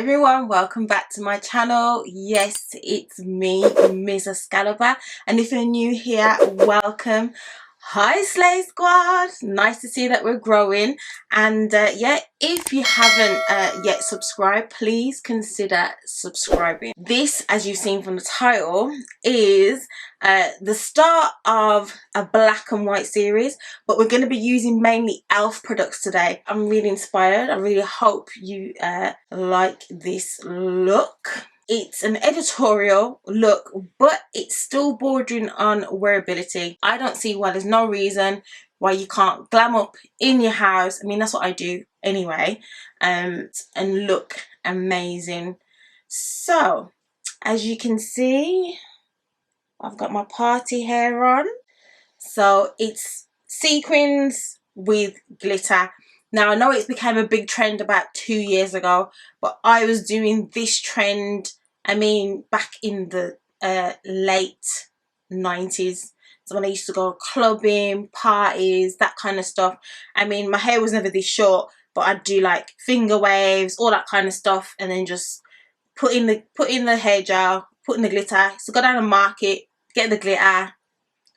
everyone, welcome back to my channel. Yes, it's me, Ms. Excalibar, and if you're new here, welcome. Hi Slay Squad, nice to see that we're growing. And yeah, if you haven't yet subscribed, please consider subscribing. This, as you've seen from the title, is the start of a black and white series, but we're going to be using mainly E.L.F products today. I'm really inspired. I really hope you like this look. It's an editorial look, but it's still bordering on wearability. I don't see why there's no reason why you can't glam up in your house. I mean, that's what I do anyway, and look amazing. So, as you can see, I've got my party hair on. So it's sequins with glitter. Now I know it's became a big trend about 2 years ago, but I was doing this trend, I mean, back in the late 90s. So when I used to go clubbing, parties, that kind of stuff. I mean, my hair was never this short, but I'd do like finger waves, all that kind of stuff, and then just put in the hair gel, put in the glitter. So go down and market, get the glitter,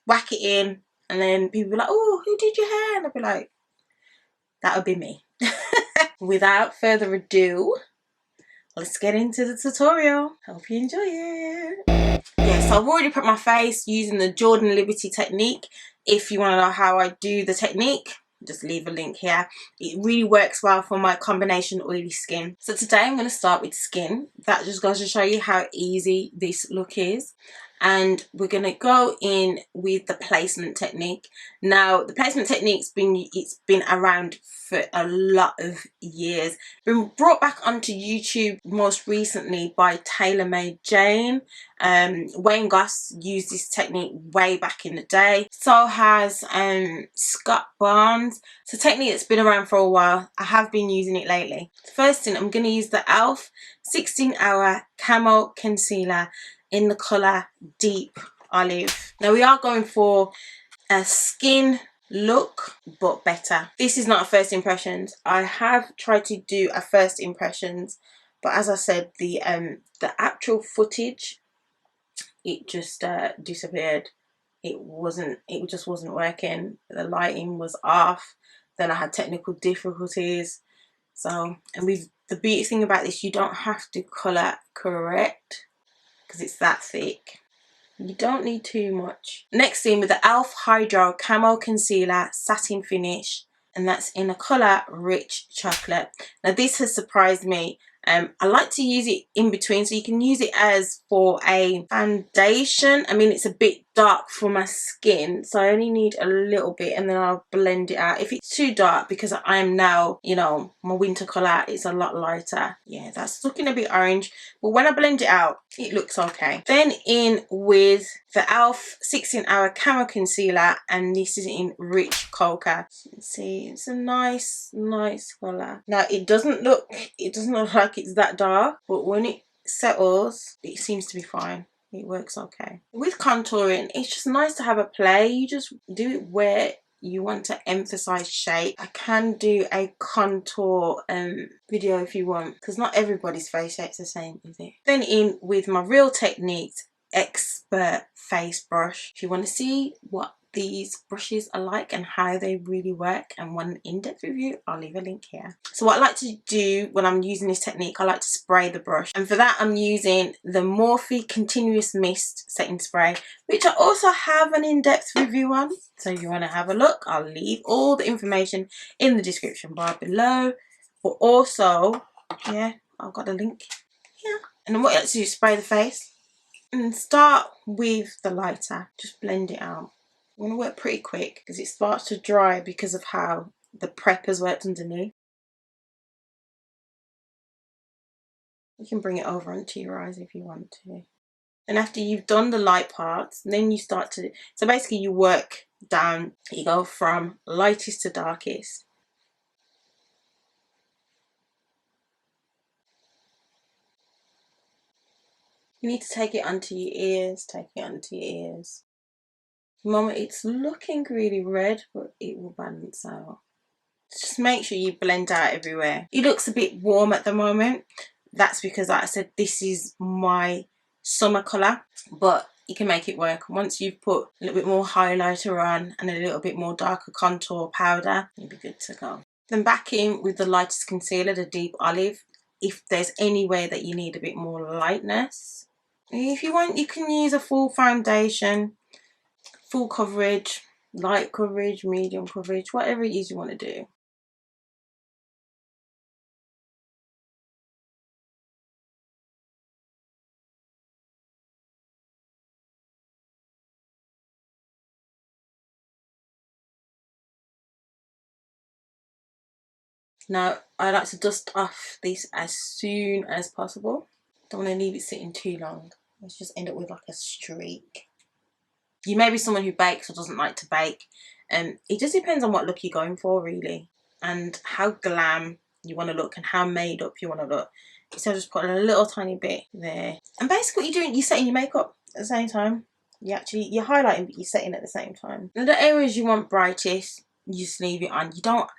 whack it in, and then people be like, oh, who did your hair? And I'd be like, that would be me. Without further ado, let's get into the tutorial. Hope you enjoy it. Yeah, so I've already put my face using the Jordan Liberty technique. If you want to know how I do the technique, just leave a link here. It really works well for my combination oily skin. So today I'm going to start with skin. That just goes to show you how easy this look is. And we're going to go in with the placement technique. Now, the placement technique's been around for a lot of years. Been brought back onto YouTube most recently by TaylorMade Jane. Wayne Goss used this technique way back in the day. So has Scott Barnes. It's a technique that's been around for a while. I have been using it lately. First thing, I'm going to use the E.L.F 16-Hour Camo Concealer in the colour Deep Olive. Now we are going for a skin look, but better. This is not a first impressions. I have tried to do a first impressions, but as I said, the actual footage, it just disappeared. It just wasn't working. The lighting was off. Then I had technical difficulties. So, and the beauty thing about this, you don't have to colour correct because it's that thick. You don't need too much. Next thing, with the E.L.F Hydro Camo Concealer Satin Finish, and that's in a colour Rich Chocolate. Now this has surprised me. I like to use it in between, so you can use it as for a foundation. I mean, it's a bit dark for my skin, so I only need a little bit, and then I'll blend it out. If it's too dark, because I am now, you know, my winter colour is a lot lighter. Yeah, that's looking a bit orange, but when I blend it out, it looks okay. Then in with the E.L.F 16-Hour Camo Concealer, and this is in Rich Cocoa. You can see it's a nice colour. Now it doesn't look like it's that dark, but when it settles, it seems to be fine. It works okay. With contouring, it's just nice to have a play. You just do it where you want to emphasize shape. I can do a contour video if you want, because not everybody's face shape's the same, is it? Then in with my Real Techniques Expert Face Brush. If you want to see what these brushes are like and how they really work and want an in-depth review, I'll leave a link here. So what I like to do when I'm using this technique, I like to spray the brush, and for that I'm using the Morphe Continuous Mist Setting Spray, which I also have an in-depth review on. So if you want to have a look, I'll leave all the information in the description bar below, but also, yeah, I've got a link here. And then what you like to do is spray the face and start with the lighter. Just blend it out. I want to work pretty quick because it starts to dry because of how the prep has worked underneath. You can bring it over onto your eyes if you want to. And after you've done the light parts, then you start to, so basically you work down, you go from lightest to darkest. You need to take it onto your ears, take it onto your ears. The moment it's looking really red, but it will balance out. Just make sure you blend out everywhere. It looks a bit warm at the moment. That's because, like I said, this is my summer colour, but you can make it work. Once you've put a little bit more highlighter on and a little bit more darker contour powder, you'll be good to go. Then back in with the lightest concealer, the Deep Olive. If there's any way that you need a bit more lightness, if you want, you can use a full foundation, full coverage, light coverage, medium coverage, whatever it is you want to do. Now, I like to dust off this as soon as possible. Don't want to leave it sitting too long. Let's just end up with like a streak. You may be someone who bakes or doesn't like to bake, and it just depends on what look you're going for, really, and how glam you want to look and how made up you want to look. So just put a little tiny bit there, and basically what you're doing, you're setting your makeup at the same time. You're highlighting, but you're setting at the same time. And the areas you want brightest, you just leave it on. You don't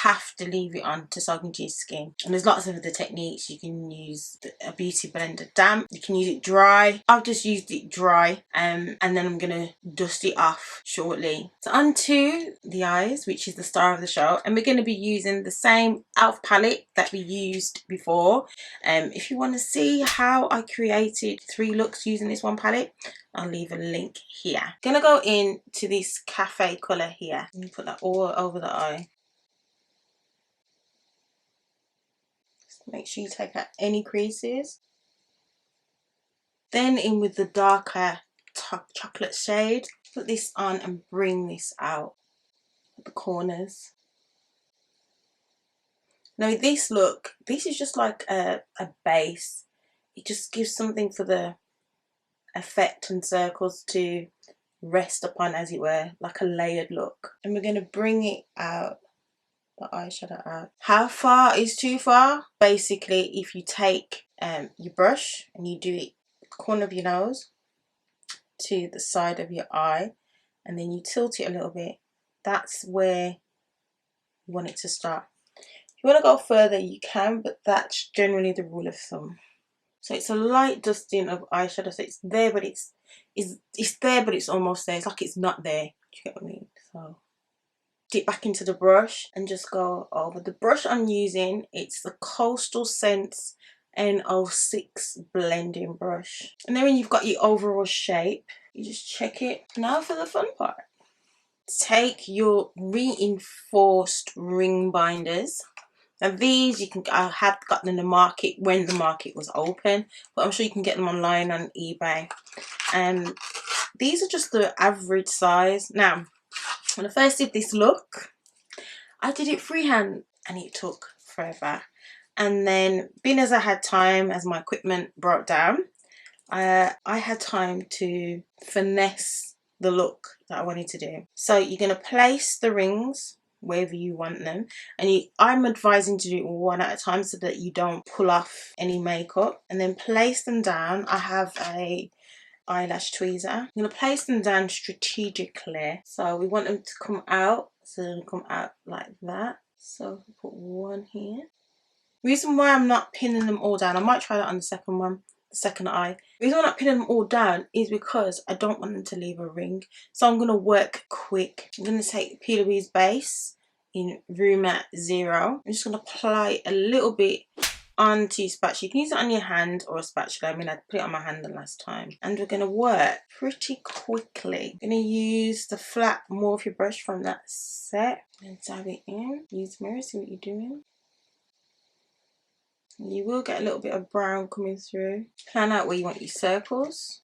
have to leave it on to sog into your skin. And there's lots of the techniques. You can use a beauty blender damp, you can use it dry. I've just used it dry, and then I'm gonna dust it off shortly. So onto the eyes, which is the star of the show, and we're going to be using the same E.L.F palette that we used before. If you want to see how I created 3 looks using this one palette, I'll leave a link here. I'm gonna go into this cafe color here and put that all over the eye. Make sure you take out any creases. Then in with the darker chocolate shade, put this on and bring this out at the corners. Now this look, this is just like a base. It just gives something for the effect and circles to rest upon, as it were, like a layered look. And we're going to bring it out, the eyeshadow out. How far is too far? Basically, if you take your brush and you do it corner of your nose to the side of your eye, and then you tilt it a little bit, that's where you want it to start. If you want to go further, you can, but that's generally the rule of thumb. So it's a light dusting of eyeshadow, so it's there, but it's there, but it's almost there. It's like it's not there. Do you get what I mean? So dip back into the brush and just go over. The brush I'm using, it's the Coastal Scents N06 blending brush. And then when you've got your overall shape, you just check it. Now for the fun part. Take your reinforced ring binders. Now these I have got them in the market when the market was open, but I'm sure you can get them online on eBay. And these are just the average size. Now, when I first did this look, I did it freehand and it took forever. And then, being as I had time, as my equipment broke down, I had time to finesse the look that I wanted to do. So you're going to place the rings wherever you want them, and I'm advising to do it one at a time so that you don't pull off any makeup, and then place them down. I have a eyelash tweezer. I'm going to place them down strategically, so we want them to come out, so they'll come out like that. So put one here. Reason why I'm not pinning them all down, I might try that on the second one, the second eye. The reason I'm not pinning them all down is because I don't want them to leave a ring. So I'm going to work quick. I'm going to take P. Louise base in Room at 0. I'm just going to apply a little bit onto your spatula. You can use it on your hand or a spatula. I mean, I put it on my hand the last time. And we're going to work pretty quickly. I'm going to use the flat Morphe brush from that set and dab it in. Use the mirror, see what you're doing. You will get a little bit of brown coming through. Plan out where you want your circles.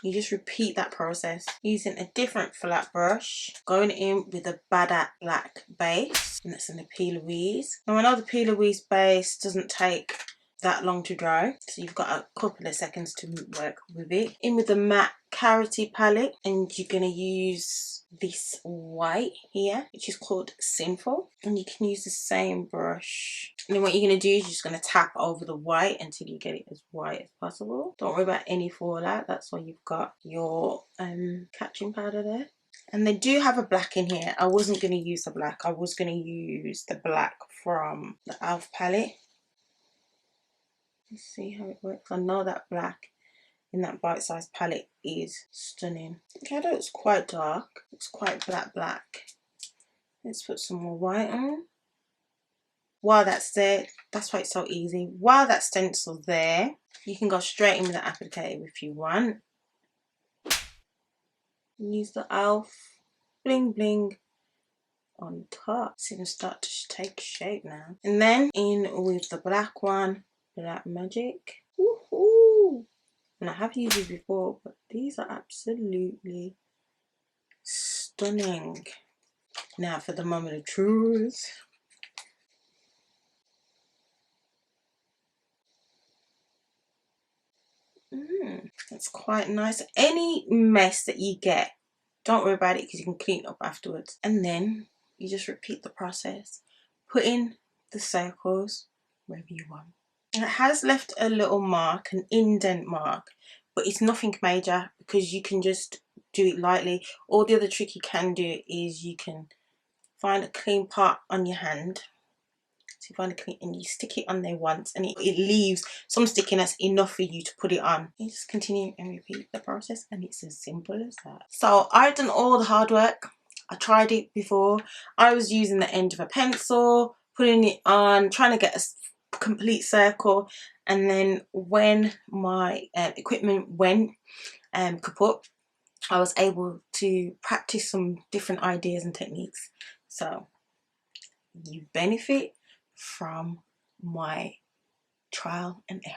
You just repeat that process using a different flat brush, going in with a Badat black base, and that's in the P. Louise. Now I know the P. Louise base doesn't take that long to dry, so you've got a couple of seconds to work with it. In with the matte Carroty palette, and you're going to use this white here, which is called Sinful, and you can use the same brush. And then what you're going to do is you're just going to tap over the white until you get it as white as possible. Don't worry about any fallout, that's why you've got your catching powder there. And they do have a black in here. I wasn't going to use the black, I was going to use the black from the E.L.F palette. Let's see how it works. I know that black in that bite-sized palette is stunning. Okay, although it's quite dark, it's quite black. Let's put some more white on. While that's there, that's why it's so easy. While that stencil there, you can go straight in with the applicator if you want. Use the E.L.F. bling bling on top. It's gonna start to take shape now. And then in with the black one, Black Magic. Woohoo! And I have used these before, but these are absolutely stunning. Now for the moment of truth. That's quite nice. Any mess that you get, don't worry about it because you can clean it up afterwards. And then you just repeat the process. Put in the circles wherever you want. And it has left a little mark, an indent mark, but it's nothing major because you can just do it lightly. All the other trick you can do is you can find a clean part on your hand. So you find a clean and you stick it on there once and it leaves some stickiness enough for you to put it on. You just continue and repeat the process and it's as simple as that. So I've done all the hard work. I tried it before. I was using the end of a pencil, putting it on, trying to get a complete circle, and then when my equipment went kaput, I was able to practice some different ideas and techniques. So you benefit from my trial and error.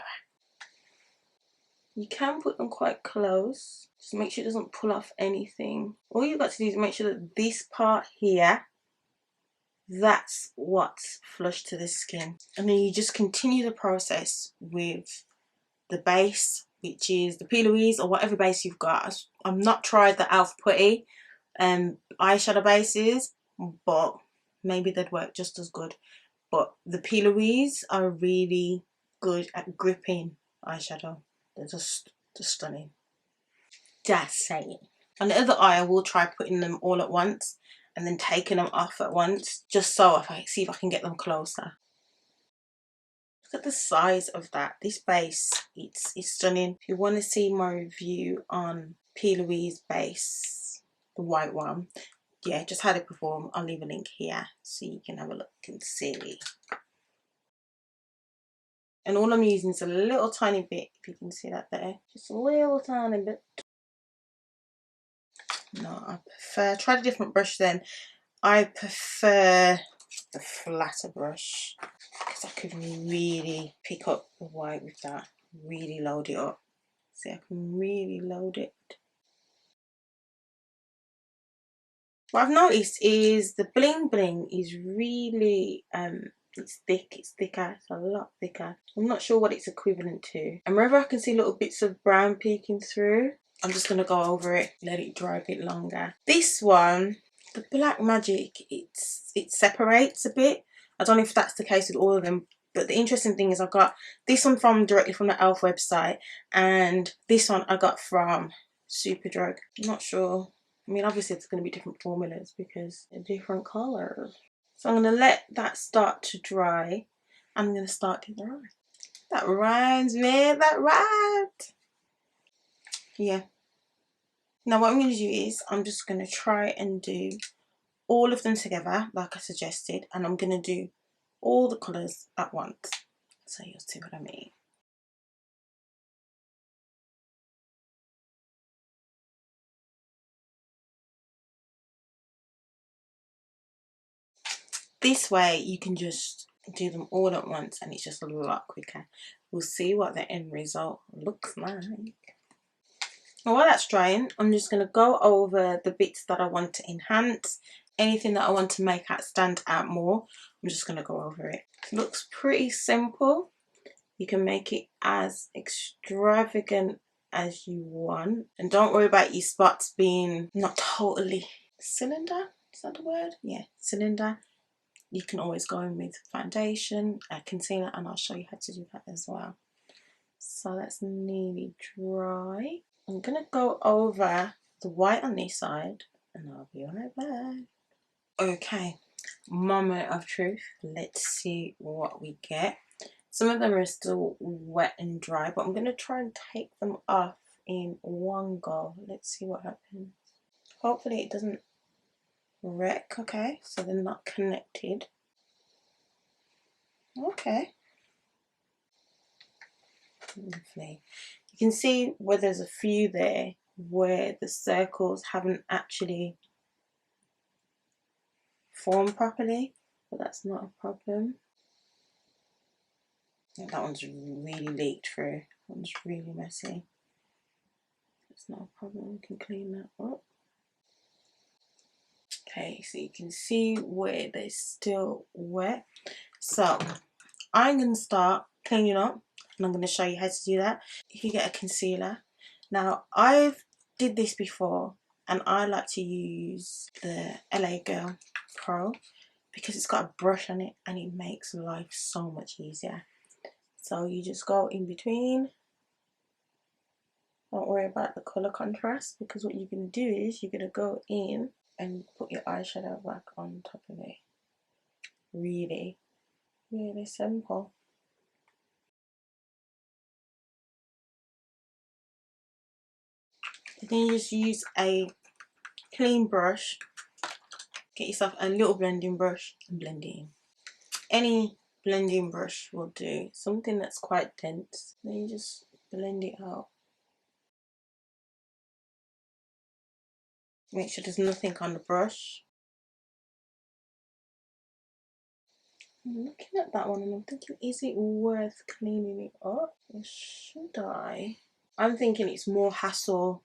You can put them quite close, just make sure it doesn't pull off anything. All you've got to do is make sure that this part here, that's what's flush to the skin. And then you just continue the process with the base, which is the P. Louise or whatever base you've got. I've not tried the E.L.F. putty eyeshadow bases, but maybe they'd work just as good. But the P. Louise are really good at gripping eyeshadow. They're just stunning. Just saying. On the other eye, I will try putting them all at once and then taking them off at once, just so if I see if I can get them closer. Look at the size of that. This base, it's stunning. If you want to see my review on P. Louise base, the white one, yeah, just had it perform. I'll leave a link here so you can have a look and see. And all I'm using is a little tiny bit, if you can see that there. Just a little tiny bit. No, I prefer, try a different brush then. I prefer the flatter brush because I could really pick up the white with that. Really load it up. See, I can really load it. What I've noticed is the bling bling is really it's thick, it's thicker, it's a lot thicker. I'm not sure what it's equivalent to. And wherever I can see little bits of brown peeking through, I'm just gonna go over it, let it dry a bit longer. This one, the Black Magic, it separates a bit. I don't know if that's the case with all of them, but the interesting thing is I got this one from directly from the E.L.F. website, and this one I got from Superdrug. I'm not sure. I mean, obviously it's going to be different formulas because they're different colours. So I'm going to let that start to dry. I'm going to start to dry. That rhymes, man. That rhymed. Yeah. Now what I'm going to do is I'm just going to try and do all of them together like I suggested. And I'm going to do all the colours at once. So you'll see what I mean. This way you can just do them all at once and it's just a lot quicker. We'll see what the end result looks like. And while that's drying, I'm just going to go over the bits that I want to enhance. Anything that I want to make it stand out more, I'm just going to go over it. It looks pretty simple. You can make it as extravagant as you want. And don't worry about your spots being not totally cylinder. Is that the word? Yeah, cylinder. You can always go in with foundation, concealer, and I'll show you how to do that as well. So that's nearly dry. I'm going to go over the white on this side and I'll be right back. Okay, moment of truth. Let's see what we get. Some of them are still wet and dry, but I'm going to try and take them off in one go. Let's see what happens. Hopefully it doesn't wreck. Okay, so they're not connected. Okay. Lovely. You can see where there's a few there where the circles haven't actually formed properly, but that's not a problem. Yeah, that one's really leaked through. That one's really messy. It's not a problem, we can clean that up. Okay, so you can see where they're still wet. So I'm going to start cleaning up, and I'm going to show you how to do that. If you get a concealer. Now, I've did this before, and I like to use the LA Girl Pro because it's got a brush on it and it makes life so much easier. So you just go in between. Don't worry about the colour contrast, because what you're going to do is you're going to go in and put your eyeshadow back on top of it. Really, really simple. Then you just use a clean brush. Get yourself a little blending brush and blend it in. Any blending brush will do. Something that's quite dense. Then you just blend it out. Make sure there's nothing on the brush. I'm looking at that one and I'm thinking, is it worth cleaning it up? Or should I? I'm thinking it's more hassle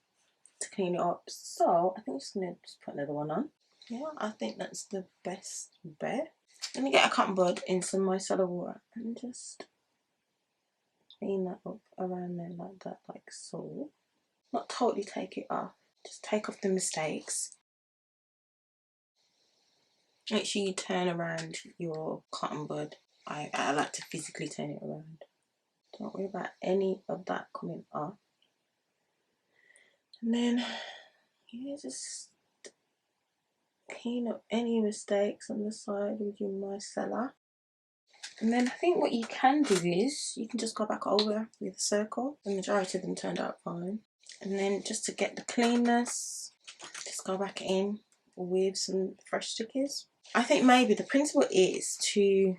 to clean it up. So I think I'm just going to put another one on. Yeah, I think that's the best bet. Let me get a cotton bud in some micellar water and just clean that up around there like that, like so. Not totally take it off, just take off the mistakes. Make sure you turn around your cotton bud. I like to physically turn it around. Don't worry about any of that coming off. And then you just clean up any mistakes on the side with your micellar. And then I think what you can do is you can just go back over with a circle. The majority of them turned out fine. And then just to get the cleanness, just go back in with some fresh stickers. I think maybe the principle is to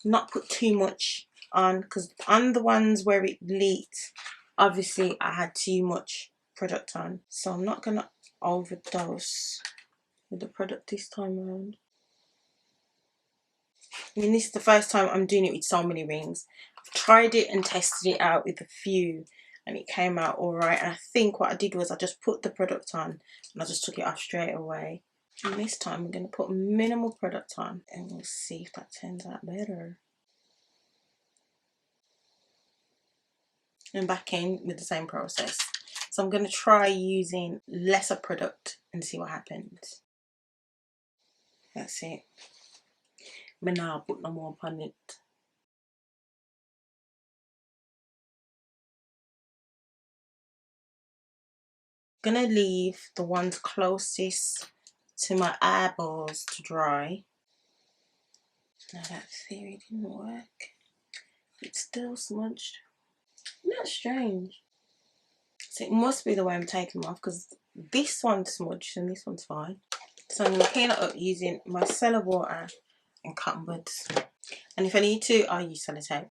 not put too much on, because on the ones where it leaked, obviously I had too much product on. So I'm not going to overdose with the product this time around. I mean, this is the first time I'm doing it with so many rings. I've tried it and tested it out with a few and it came out alright. And I think what I did was I just put the product on and I just took it off straight away. And this time I'm going to put minimal product on and we'll see if that turns out better. And back in with the same process. So I'm going to try using lesser product and see what happens. That's it. But now I'll put no more upon it. I'm going to leave the ones closest to my eyeballs to dry. Now that theory didn't work. It's still smudged. Isn't that strange? So it must be the way I'm taking them off, because this one's smudged and this one's fine. So I'm going to clean it up using micellar water and cotton buds. And if I need to, I'll use sellotape.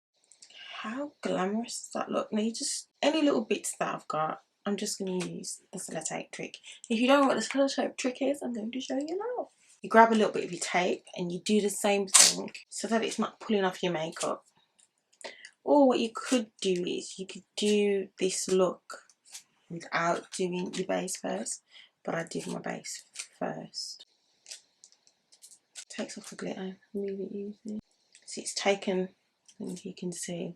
How glamorous does that look? Now you just, any little bits that I've got, I'm just going to use the sellotape trick. If you don't know what the sellotape trick is, I'm going to show you now. You grab a little bit of your tape and you do the same thing so that it's not pulling off your makeup. Or what you could do is you could do this look without doing your base first, but I did my base first. Takes off the glitter really easy. See, it's taken, and you can see,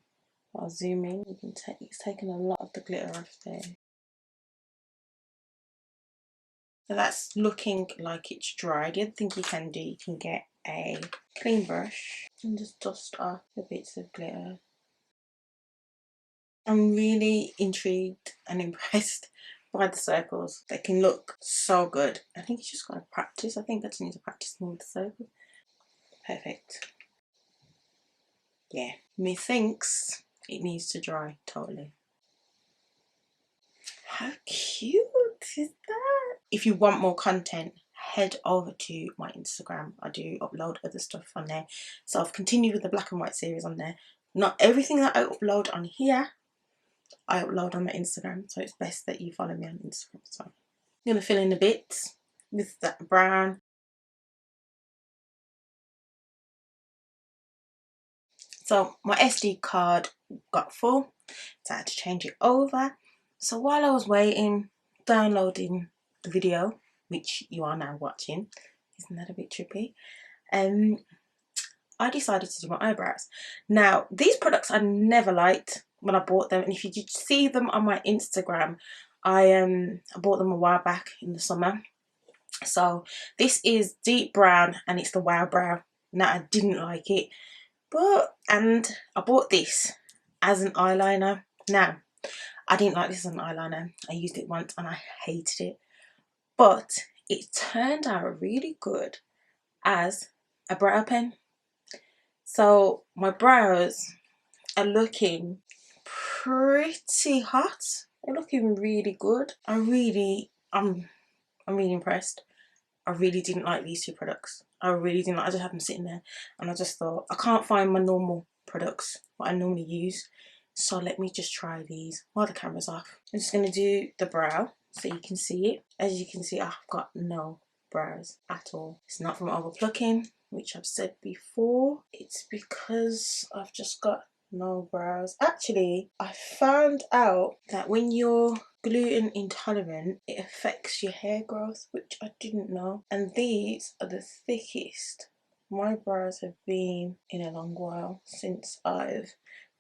I'll zoom in, you can take, it's taken a lot of the glitter off there. So that's looking like it's dry. The other thing you can do, you can get a clean brush and just dust off the bits of glitter. I'm really intrigued and impressed by the circles. They can look so good. I think you just got to practice. I just need to practice more with the circles. Perfect. yeah, methinks it needs to dry totally. How cute is that? If you want more content, head over to my Instagram. I do upload other stuff on there. So I've continued with the black and white series on there. Not everything that I upload on here, I upload on my Instagram. So it's best that you follow me on Instagram. So I'm going to fill in a bit with that brown. So my SD card got full, so I had to change it over. So while I was waiting, downloading the video, which you are now watching, isn't that a bit trippy? I decided to do my eyebrows. Now, these products I never liked when I bought them, and if you did see them on my Instagram, I bought them a while back in the summer. So this is deep brown and it's the Wow Brow. Now, I didn't like it. And I bought this as an eyeliner. Now, I didn't like this as an eyeliner. I used it once and I hated it. But it turned out really good as a brow pen. So my brows are looking pretty hot. They're looking really good. I'm really impressed. I really didn't like these two products. I really didn't. I just had them sitting there and I just thought, I can't find my normal products, what I normally use. So let me just try these while the camera's off. I'm just going to do the brow so you can see it. As you can see, I've got no brows at all. It's not from overplucking, which I've said before. It's because I've just got no brows. Actually, I found out that when you're gluten intolerant, it affects your hair growth, which I didn't know. And these are the thickest my brows have been in a long while since for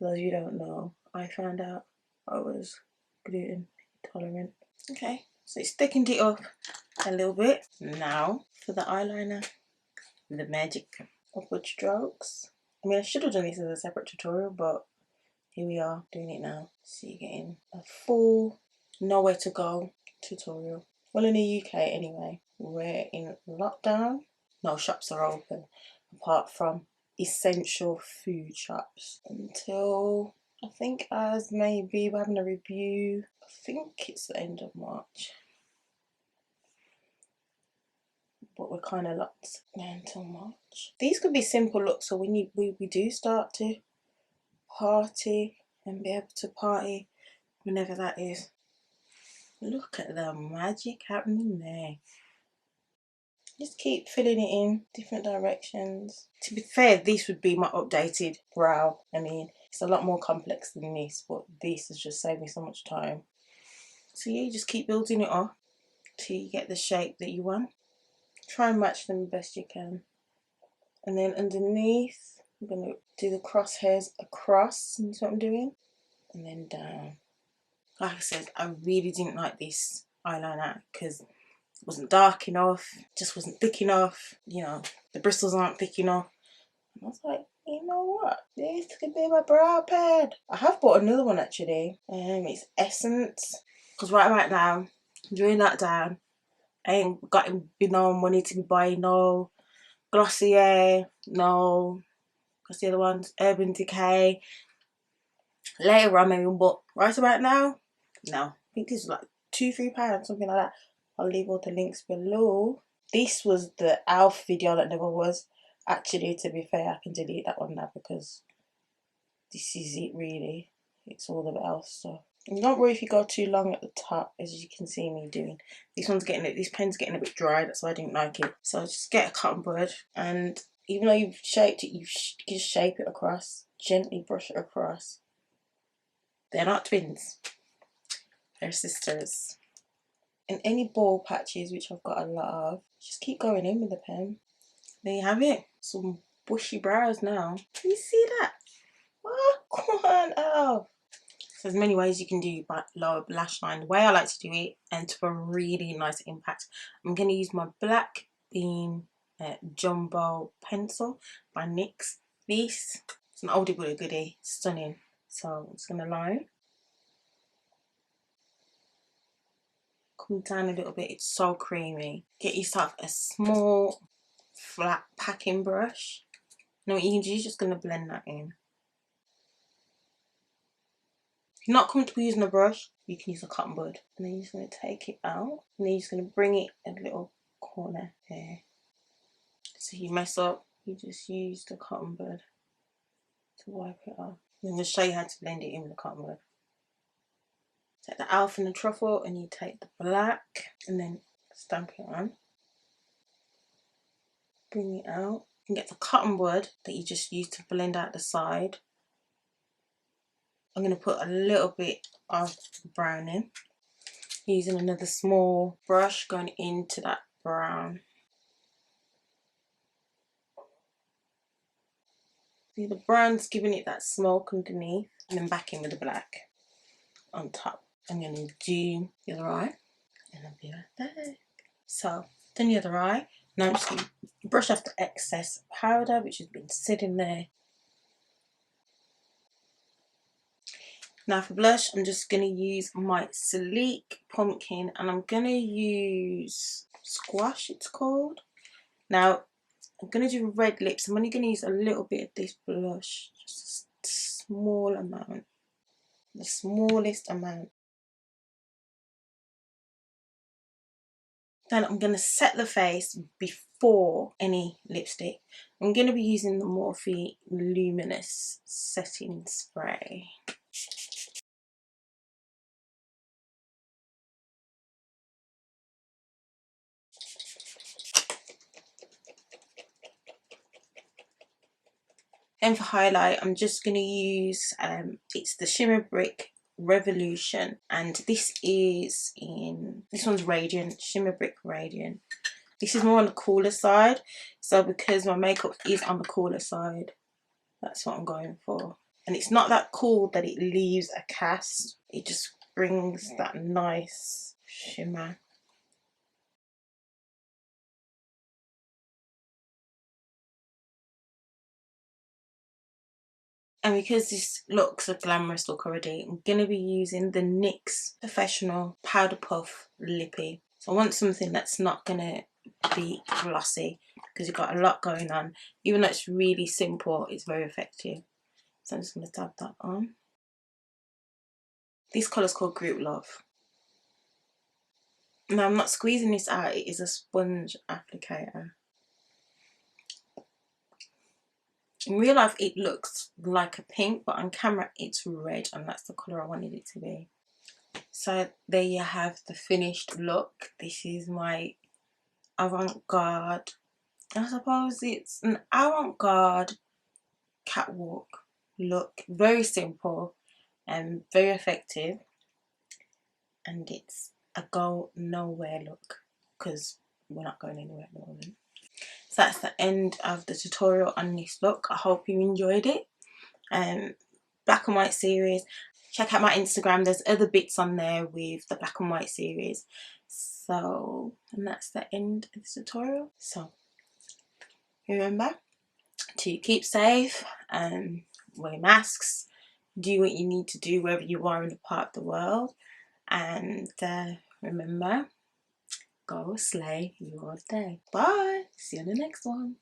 those of you who don't know, I found out I was gluten intolerant. Okay, so it's thickened it up a little bit. Now for the eyeliner, the magic upward strokes. I mean, I should have done this as a separate tutorial, but here we are doing it now. So you're getting a full nowhere to go tutorial. Well, in the UK anyway, we're in lockdown. No shops are open apart from essential food shops until I think as maybe we're having a review. I think it's the end of March. But we're kind of locked until March. These could be simple looks, so when we do start to party and be able to party whenever that is. Look at the magic happening there. Just keep filling it in different directions. To be fair, this would be my updated brow. I mean, it's a lot more complex than this, but this has just saved me so much time. So yeah, you just keep building it up till you get the shape that you want. Try and match them the best you can. And then underneath, I'm going to do the crosshairs across, that's what I'm doing. And then down. Like I said, I really didn't like this eyeliner because it wasn't dark enough, just wasn't thick enough, you know, the bristles aren't thick enough. And I was like, you know what, this could be my brow pad. I have bought another one actually, it's Essence, because right now, during lockdown, I ain't got no money to be buying no Glossier, no, what's the other ones, Urban Decay. Later on maybe, but right about now, no. I think this is like £2-3, something like that. I'll leave all the links below. This was the E.L.F video that never was. Actually, to be fair, I can delete that one now because this is it really. It's all the E.L.F stuff. And don't worry if you go too long at the top, as you can see me doing. This pen's getting a bit dry, that's why I didn't like it. So just get a cotton bud, and even though you've shaped it, you just shape it across. Gently brush it across. They're not twins, they're sisters. And any bald patches, which I've got a lot of, just keep going in with the pen. There you have it. Some bushy brows now. Can you see that? Oh, come on, oh. So there's many ways you can do lower lash line. The way I like to do it, and to a really nice impact, I'm going to use my Black Bean Jumbo Pencil by NYX. This is an oldie but a goodie, stunning. So I'm just going to line. Come down a little bit, it's so creamy. Get yourself a small flat packing brush. Now what you can do is just going to blend that in. you're not comfortable using a brush, you can use a cotton bud. And then you're just going to take it out, and then you're just going to bring it a little corner here. So you mess up, you just use the cotton bud to wipe it off. I'm going to show you how to blend it in with the cotton bud. Take the E.L.F and the truffle, and you take the black and then stamp it on. Bring it out and get the cotton bud that you just used to blend out the side. I'm going to put a little bit of brown in, using another small brush going into that brown. See, the brown's giving it that smoke underneath, and then back in with the black on top. I'm going to do the other eye, and I'll be right back. So, done the other eye. Now I'm just going to brush off the excess powder which has been sitting there. Now for blush, I'm just going to use my Sleek Pumpkin, and I'm going to use Squash, it's called. Now I'm going to do red lips. I'm only going to use a little bit of this blush, just a small amount, the smallest amount. Then I'm going to set the face before any lipstick. I'm going to be using the Morphe Luminous Setting Spray. Then for highlight, I'm just going to use, it's the Shimmer Brick Revolution, and this one's Radiant, Shimmer Brick Radiant. This is more on the cooler side, so because my makeup is on the cooler side, that's what I'm going for. And it's not that cool that it leaves a cast, it just brings that nice shimmer. And because this looks a glamorous look already, I'm going to be using the NYX Professional Powder Puff Lippy. So I want something that's not going to be glossy, because you've got a lot going on. Even though it's really simple, it's very effective. So I'm just going to tap that on. This colour is called Group Love. Now I'm not squeezing this out, it is a sponge applicator. In real life it looks like a pink, but on camera it's red, and that's the colour I wanted it to be. So there you have the finished look. This is my avant-garde, I suppose it's an avant-garde catwalk look. Very simple and very effective, and it's a go nowhere look, because we're not going anywhere at the moment. So that's the end of the tutorial on this look. I hope you enjoyed it. Black and white series, check out my Instagram, there's other bits on there with the black and white series. So, and that's the end of the tutorial. So remember to keep safe and wear masks, do what you need to do wherever you are in the part of the world, and remember, go slay your day. Bye, see you in the next one.